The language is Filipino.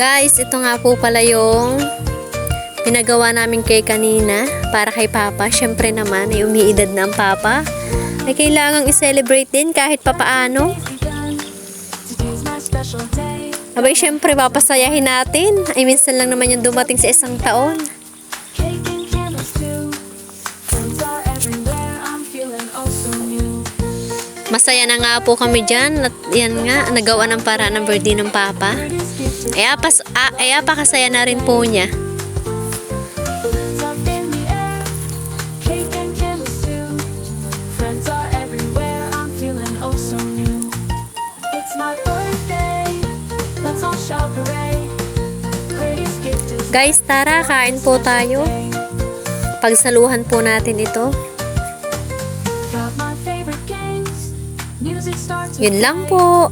Guys, ito nga po pala yung pinagawa namin kay kanina para kay Papa. Syempre naman, ay umiidad na ang Papa. Ay kailangang i-celebrate din kahit papaano. Abay, syempre papasayahin natin. Ay minsan lang naman yung dumating sa isang taon. Masaya na nga po kami dyan. At yan nga, nagawa ng paraan ng birthday ng Papa. Ay pakasaya na rin po niya. Guys, tara, kain po tayo. Pagsaluhan po natin ito. Yun lang po.